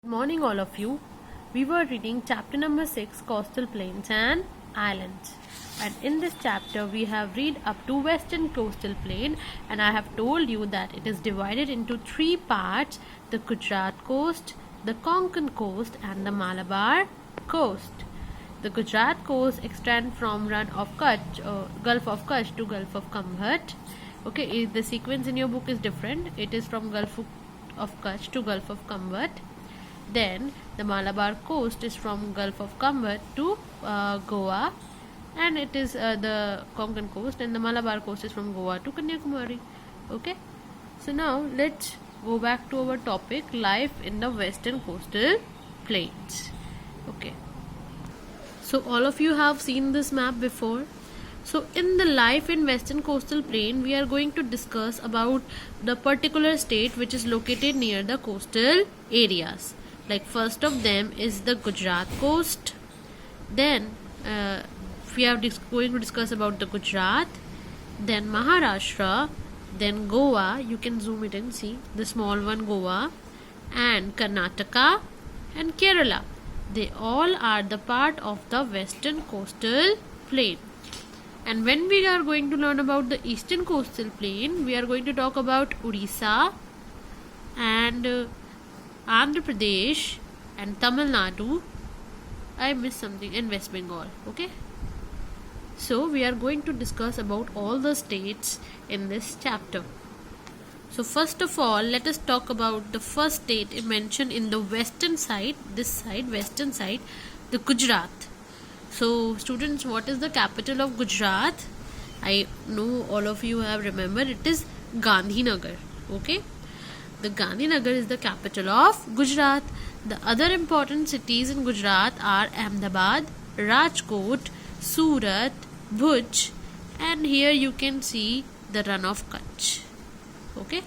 Good morning, all of you. We were reading chapter number 6, Coastal Plains and Islands. And in this chapter, we have read up to Western Coastal Plain, and I have told you that it is divided into three parts: the Gujarat coast, the Konkan coast, and the Malabar coast. The Gujarat coast extends from Gulf of Kutch to Gulf of Kambhat. Okay, the sequence in your book is different. It is from Gulf of Kutch to Gulf of Kambhat. Then the Malabar coast is from Gulf of Kambhat to Goa, and it is the Konkan coast, and the Malabar coast is from Goa to Kanyakumari. Okay, so now let's go back to our topic: life in the Western Coastal Plains. Okay, so all of you have seen this map before. So in the life in Western Coastal Plain, we are going to discuss about the particular state which is located near the coastal areas. Like first of them is the Gujarat coast. Then we are going to discuss about the Gujarat, then Maharashtra, then Goa. You can zoom it and see the small one, Goa, and Karnataka and Kerala. They all are the part of the Western Coastal Plain. And when we are going to learn about the Eastern Coastal Plain, we are going to talk about Odisha and Andhra Pradesh and Tamil Nadu. I missed something, in West Bengal. Okay, so we are going to discuss about all the states in this chapter. So first of all, let us talk about the first state mentioned in the western side, western side, the Gujarat. So students, what is the capital of Gujarat? I know all of you have remembered, it is Gandhinagar. Okay, the Gandhinagar is the capital of Gujarat. The other important cities in Gujarat are Ahmedabad, Rajkot, Surat, Bhuj, and here you can see the Run of Kutch. Okay,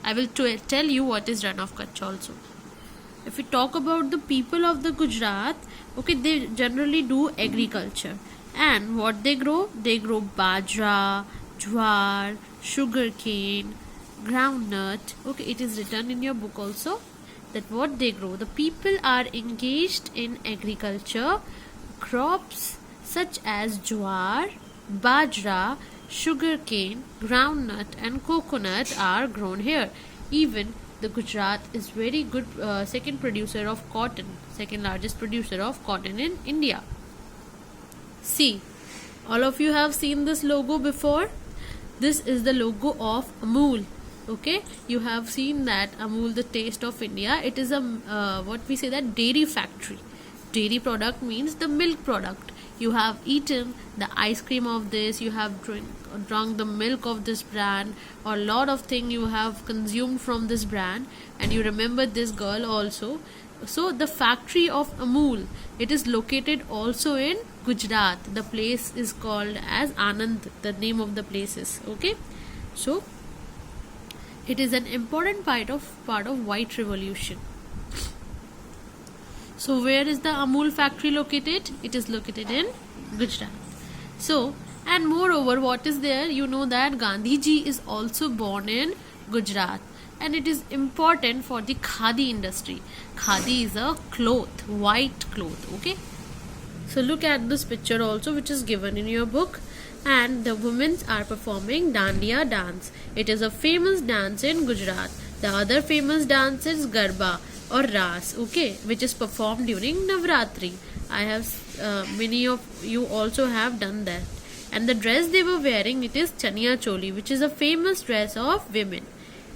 I will tell you what is Run of Kutch also. If we talk about the people of the Gujarat, okay, they generally do agriculture. And what they grow? They grow bajra, jwar, sugarcane, groundnut. Okay, it is written in your book also that what they grow. The people are engaged in agriculture. Crops such as jwar, bajra, sugarcane, groundnut and coconut are grown here. Even the Gujarat is very good second largest producer of cotton in India. See, all of you have seen this logo before. This is the logo of Amul. Okay, you have seen that Amul, the taste of India. It is a what we say that dairy factory. Dairy product means the milk product. You have eaten the ice cream of this, you have drunk the milk of this brand, or a lot of things you have consumed from this brand, and you remember this girl also. So the factory of Amul, it is located also in Gujarat. The place is called as Anand, the name of the place is. Okay, so it is an important part of White Revolution. So where is the Amul factory located? It is located in Gujarat. So, and moreover, what is there? You know that Gandhiji is also born in Gujarat, and it is important for the khadi industry. Khadi is a cloth, white cloth. Okay, so look at this picture also, which is given in your book, and the women are performing Dandiya dance. It is a famous dance in Gujarat. The other famous dance is Garba or Ras, okay, which is performed during Navratri. I have many of you also have done that. And the dress they were wearing, it is Chaniya Choli, which is a famous dress of women.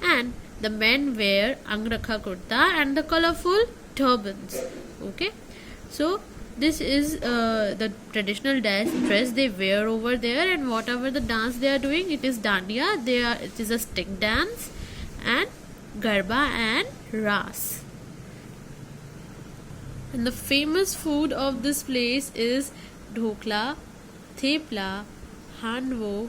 And the men wear Angrakha kurta and the colorful turbans. Okay, so this is the traditional dress they wear over there, and whatever the dance they are doing, it is Dandiya. It is a stick dance, and Garba and Ras. And the famous food of this place is dhokla, thepla, handvo,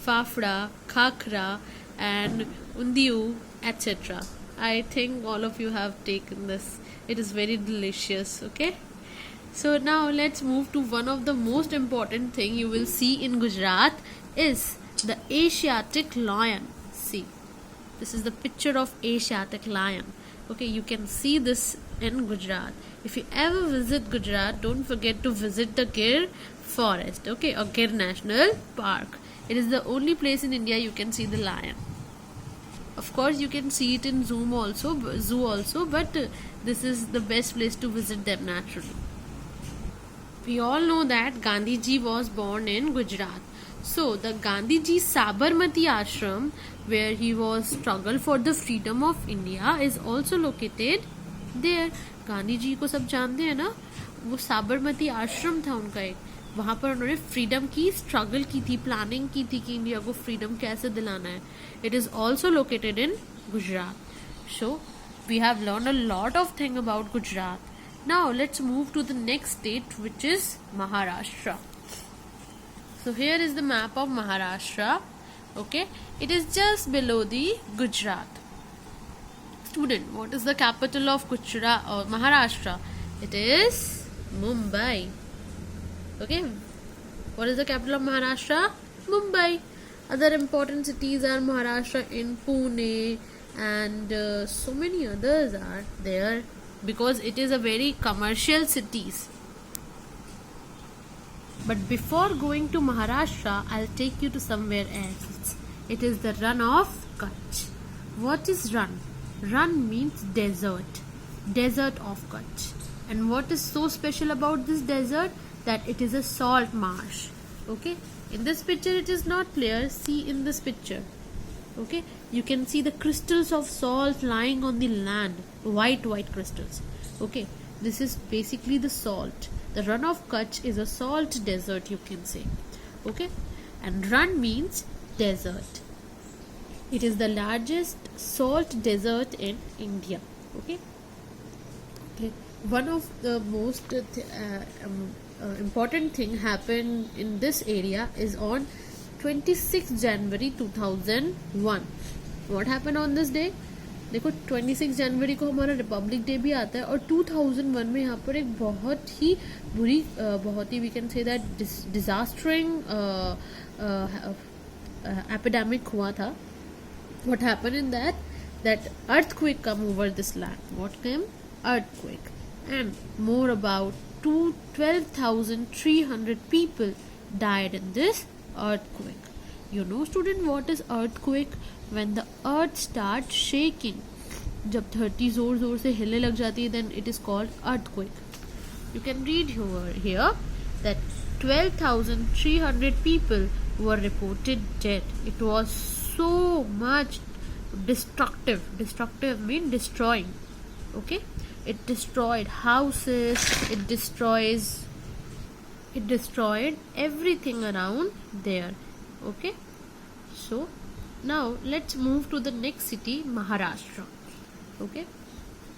fafda, khakra, and undiyu, etc. I think all of you have taken this. It is very delicious. Okay, so now let's move to one of the most important thing you will see in Gujarat is the Asiatic lion. See, this is the picture of Asiatic lion. Okay, you can see this in Gujarat. If you ever visit Gujarat, don't forget to visit the Gir forest, okay, or Gir National Park. It is the only place in India you can see the lion. Of course, you can see it in zoo also, but this is the best place to visit them naturally. We all know that Gandhi ji was born in Gujarat. So the Gandhi ji Sabarmati Ashram, where he was struggled for the freedom of India, is also located there. Gandhi ji को सब जानते हैं ना, वो साबरमती आश्रम था उनका एक, वहां पर उन्होंने फ्रीडम की स्ट्रगल की थी, प्लानिंग की थी कि इंडिया को फ्रीडम कैसे दिलाना है. It is also located in Gujarat. So we have learn a lot of thing about Gujarat. Now let's move to the next state which is Maharashtra. So here is the map of Maharashtra. Okay, it is just below the Gujarat. Student, what is the capital of Gujarat or Maharashtra? It is Mumbai. Okay, what is the capital of Maharashtra? Mumbai. Other important cities are Maharashtra in Pune and so many others are there because it is a very commercial cities. But before going to Maharashtra, I'll take you to somewhere else. It is the Run of Kutch. What is Run? Run means desert. Desert of Kutch. And what is so special about this desert? That it is a salt marsh. Okay? In this picture it is not clear. See in this picture. Okay? You can see the crystals of salt lying on the land. White crystals. Okay? This is basically the salt. The Run of Kutch is a salt desert, you can say. Okay? And Run means desert. It is the largest salt desert in India. Okay? Okay. One of the most important thing happened in this area is on 26 January 2001. What happened on this day? देखो 26 जनवरी को हमारा Republic day भी आता है और 2001 में यहाँ पर एक बहुत ही we can say that disastering epidemic हुआ था. What happened in that earthquake come over this land. What came? Earthquake. And more about 12,300 people died in this earthquake. You know student what is earthquake? When the earth starts shaking, जब धरती जोर जोर से हिले लग जाती है, then it is called earthquake. You can read here that 12,300 people were reported dead. It was so much destructive. Destructive mean destroying. Okay, it destroyed houses. It destroyed everything around there. Okay, so now let's move to the next city, Maharashtra. Okay,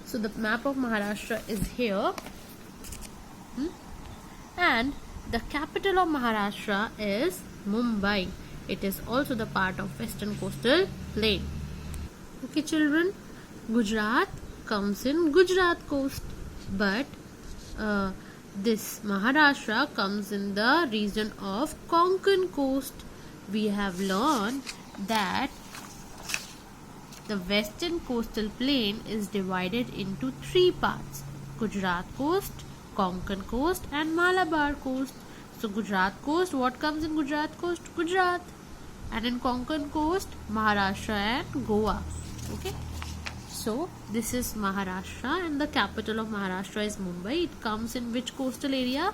so the map of Maharashtra is here. And the capital of Maharashtra is Mumbai. It is also the part of Western Coastal Plain. Okay children, Gujarat comes in Gujarat coast, but this Maharashtra comes in the region of Konkan coast. We have learned that the Western Coastal Plain is divided into 3 parts: Gujarat coast, Konkan coast and Malabar coast. So Gujarat coast, what comes in Gujarat coast? Gujarat. And in Konkan coast, Maharashtra and Goa. Okay, so this is Maharashtra and the capital of Maharashtra is Mumbai. It comes in which coastal area?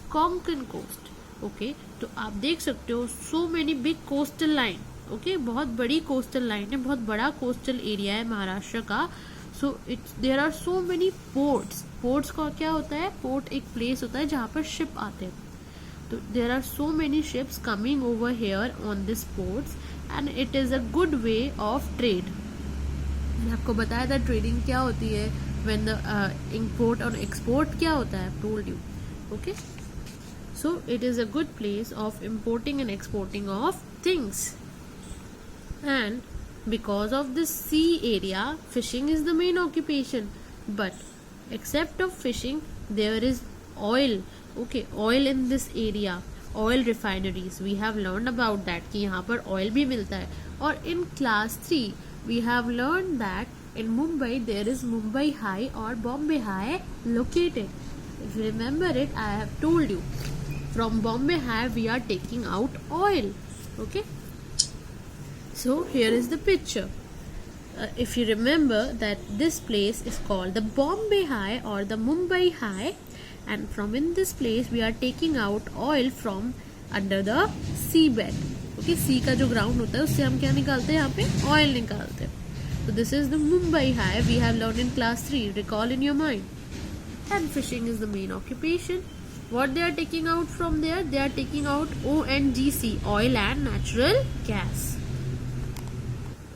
Konkan coast. Okay, तो आप देख सकते हो so many big coastal line. Okay, बहुत बड़ी coastal line है, बहुत बड़ा coastal area है महाराष्ट्र का. So there are so many ports. Ports का क्या होता है? Port एक place होता है जहाँ पर ship आते हैं. तो there are so many ships coming over here on this ports and it is a good way of trade. मैंने आपको बताया था ट्रेडिंग क्या होती है, when the import और export क्या होता है, I've told you. Okay, so it is a good place of importing and exporting of things. And because of this sea area, fishing is the main occupation. But except of fishing, there is oil. Okay, oil in this area, oil refineries. We have learned about that कि यहाँ पर oil भी मिलता है. और in class 3 we have learned that In Mumbai, there is Mumbai High or Bombay High located. If you remember it, I have told you. From Bombay High, we are taking out oil. Okay. So here is the picture. If you remember that this place is called the Bombay High or the Mumbai High, and from in this place we are taking out oil from under the seabed. Okay, sea का जो ground होता है उससे हम क्या निकालते हैं, यहाँ पे oil निकालते हैं. So this is the Mumbai High. We have learned in class 3. Recall in your mind. And fishing is the main occupation. What they are taking out from there? They are taking out ONGC, oil and natural gas.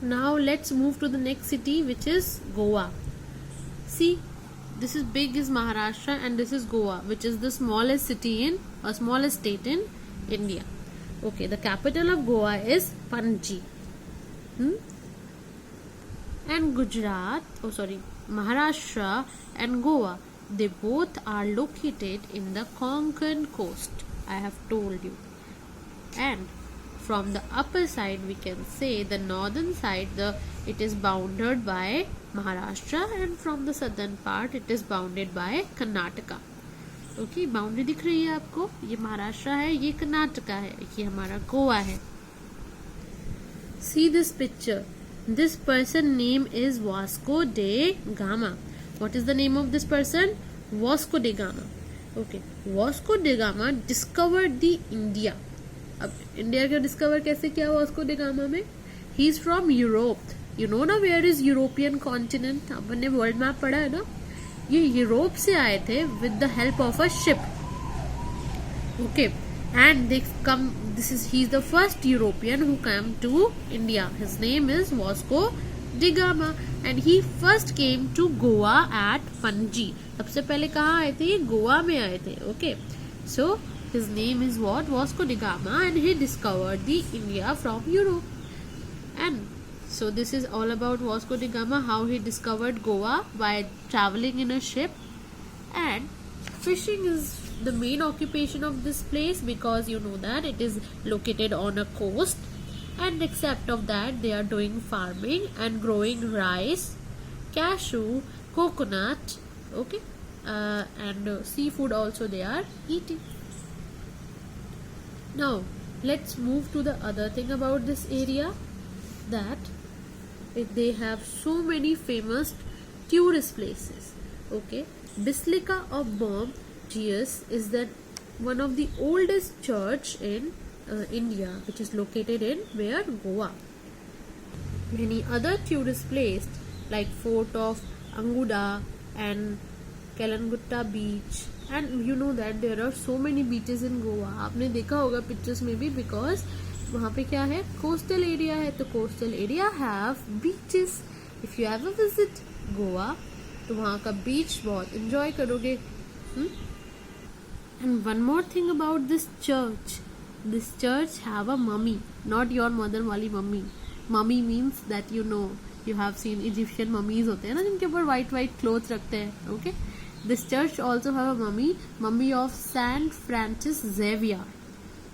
Now let's move to the next city, which is Goa. See, this is big is Maharashtra and this is Goa, which is the smallest city in or smallest state in India. Okay, the capital of Goa is Panji. And Maharashtra and Goa, they both are located in the Konkan coast. I have told you. And from the upper side, we can say the northern side, it is bounded by Maharashtra, and from the southern part, it is bounded by Karnataka. Okay, boundary दिख रही है आपको? ये महाराष्ट्र है, ये कर्नाटका है, ये हमारा गोवा है. See this picture. This person name is Vasco da Gama. What is the name of this person? Vasco da Gama. Okay, Vasco da Gama discovered the India. अब इंडिया का डिस्कवर कैसे किया वास्को डी गामा में? He is from Europe. You know ना where is European continent? आपने world map पढ़ा है ना? ये यूरोप से आए थे with the help of a ship. Okay, and they come, this is he is the first European who come to India. His name is Vasco da Gama and he first came to Goa at Panaji. सबसे पहले कहाँ आए थे? गोवा में आए थे. Okay, so his name is what? Vasco da Gama, and he discovered the India from Europe. And so this is all about Vasco da Gama, how he discovered Goa by traveling in a ship. And fishing is the main occupation of this place, because you know that it is located on a coast, and except of that they are doing farming and growing rice, cashew, coconut, okay, and seafood also they are eating. Now let's move to the other thing about this area, that they have so many famous tourist places. Okay, Basilica of Bom Jesus is that one of the oldest church in India, which is located in where? Goa. Many other tourist places like Fort of Anguda and Kalangutta beach, and you know that there are so many beaches in Goa. आपने देखा होगा pictures में भी, because वहाँ पे क्या है? Coastal area है. तो coastal area have beaches. If you ever visit Goa तो वहाँ का बीच बहुत एंजॉय करोगे. And one more thing about this church. This church have a mummy, not your mother वाली mummy. Mummy means that you know, you have seen Egyptian mummies होते हैं ना, जिनके ऊपर वाइट वाइट क्लोथ रखते हैं. Okay, this church also have a mummy of Saint Francis Xavier,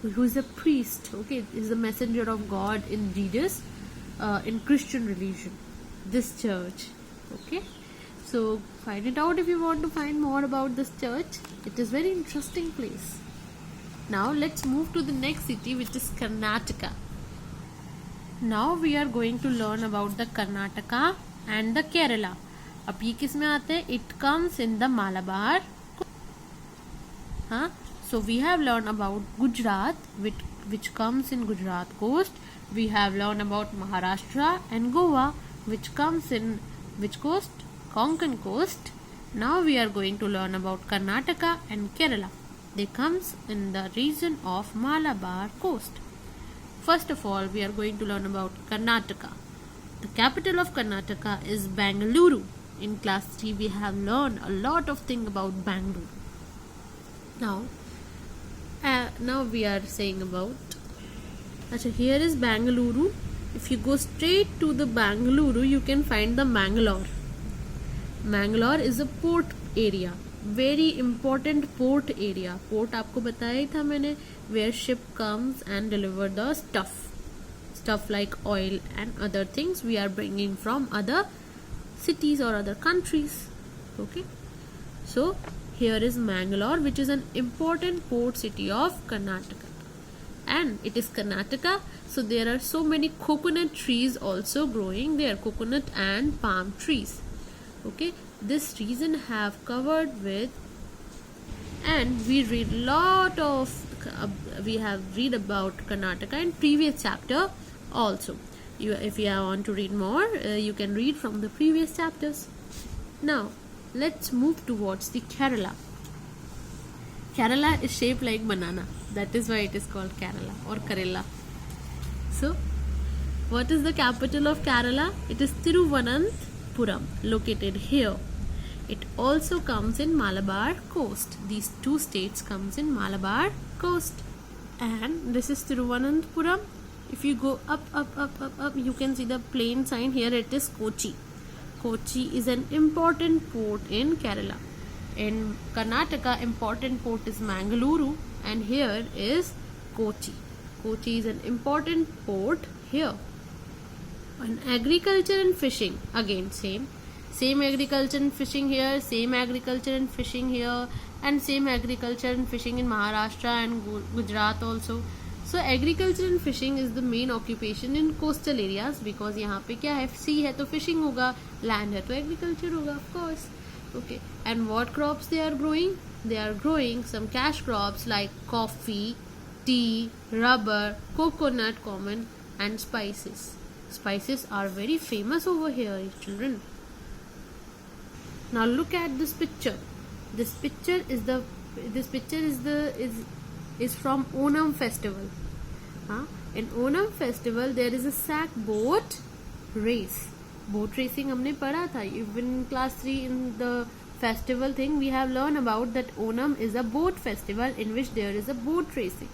who is a priest. Okay, is the messenger of God in Jesus, in Christian religion. This church. Okay, so find it out if you want to find more about this church. It is very interesting place. Now let's move to the next city, which is Karnataka. Now we are going to learn about the Karnataka and the Kerala. अब ये किस में आते हैं? It comes in the Malabar. हाँ, so we have learn about Gujarat, which comes in Gujarat coast. We have learn about Maharashtra and Goa, which comes in which coast? Konkan coast. Now we are going to learn about Karnataka and Kerala. They comes in the region of Malabar coast. First of all, we are going to learn about Karnataka. The capital of Karnataka is Bangalore. In class 3 we have learned a lot of things about Bangalore. Now we are saying about, here is Bangalore. If you go straight to the Bangalore, you can find the Mangalore. Mangalore is a port area, very important port area. Port आपको बताया ही था मैंने, where ship comes and deliver the stuff like oil and other things we are bringing from other cities or other countries. Okay, so here is Mangalore, which is an important port city of Karnataka, and it is Karnataka, so there are so many coconut trees also growing there, coconut and palm trees. Okay, this region have covered with, and we read lot of we have read about Karnataka in previous chapter also. If you want to read more, you can read from the previous chapters. Now let's move towards the Kerala. Kerala is shaped like banana, that is why it is called Kerala or Karela. So what is the capital of Kerala? It is Thiruvananthapuram, located here. It also comes in Malabar coast. These two states comes in Malabar coast. And this is Thiruvananthapuram. If you go up, you can see the plain sign. Here it is Kochi. Kochi is an important port in Kerala. In Karnataka, important port is Mangaluru, and here is Kochi. Kochi is an important port here. And agriculture and fishing, again same agriculture and fishing here, same agriculture and fishing here, and same agriculture and fishing in Maharashtra and Gujarat also. So agriculture and fishing is the main occupation in coastal areas, because यहाँ पे क्या है, sea है तो fishing होगा, land है तो agriculture होगा, of course. Okay, and what crops they are growing? They are growing some cash crops like coffee, tea, rubber, coconut common, and spices. Spices are very famous over here, children. Now look at this picture. This picture is from Onam festival. In Onam festival there is a sack boat race. Boat racing हमने पढ़ा था. Even in class 3 in the festival thing we have learned about that Onam is a boat festival in which there is a boat racing.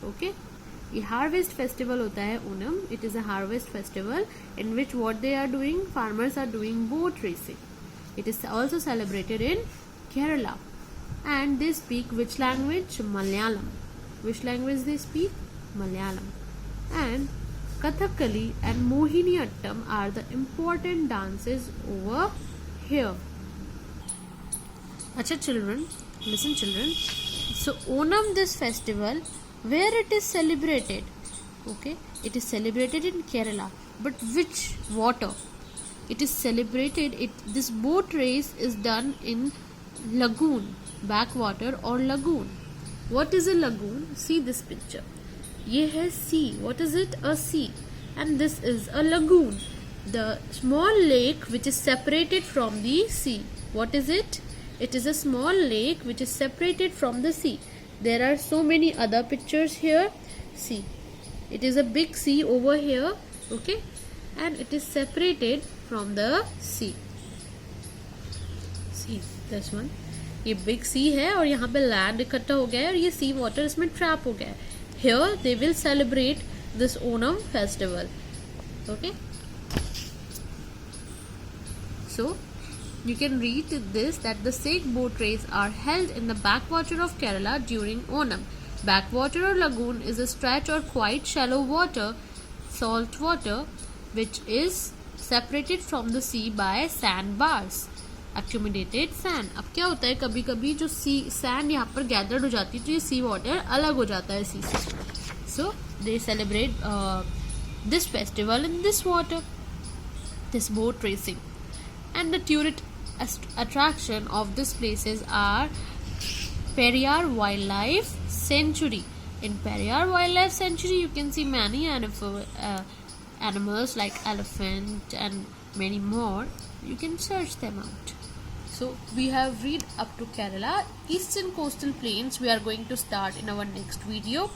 Okay. ये harvest festival होता है Onam. It is a harvest festival in which what they are doing, farmers are doing boat racing. It is also celebrated in Kerala, and they speak which language? Malayalam. Which language they speak? Malayalam. And Kathakali and Mohiniyattam are the important dances over here. Acha children, listen children. So Onam, this festival, where it is celebrated? Okay, it is celebrated in Kerala, but which water? It is celebrated, this boat race is done in lagoon, backwater or lagoon. What is a lagoon? See this picture. Ye hai sea. What is it? A sea. And this is a lagoon, the small lake which is separated from the sea. What is it? It is a small lake which is separated from the sea. There are so many other pictures here. See, it is a big sea over here. Okay, and it is separated from the sea. See this one. ये big sea है और यहाँ पे land इकट्ठा हो गया है और ये sea water इसमें trap हो गया है. Here they will celebrate this Onam festival. Okay. So you can read this that the Sek boat race are held in the backwater of Kerala during Onam. Backwater or lagoon is a stretch or quite shallow water, salt water, which is separated from the sea by sandbars, accumulated sand. अब क्या होता है, कभी कभी जो sand यहाँ पर gathered हो जाती है तो ये sea water अलग हो जाता है sea से. So they celebrate this festival in this water, this boat racing. And the tourist attraction of these places are Periyar Wildlife Sanctuary. In Periyar Wildlife Sanctuary you can see many animals like elephant and many more. You can search them out. So we have read up to Kerala. Eastern coastal plains we are going to start in our next video.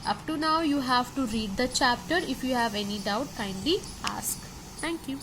Up to now you have to read the chapter. If you have any doubt, kindly ask. Thank you.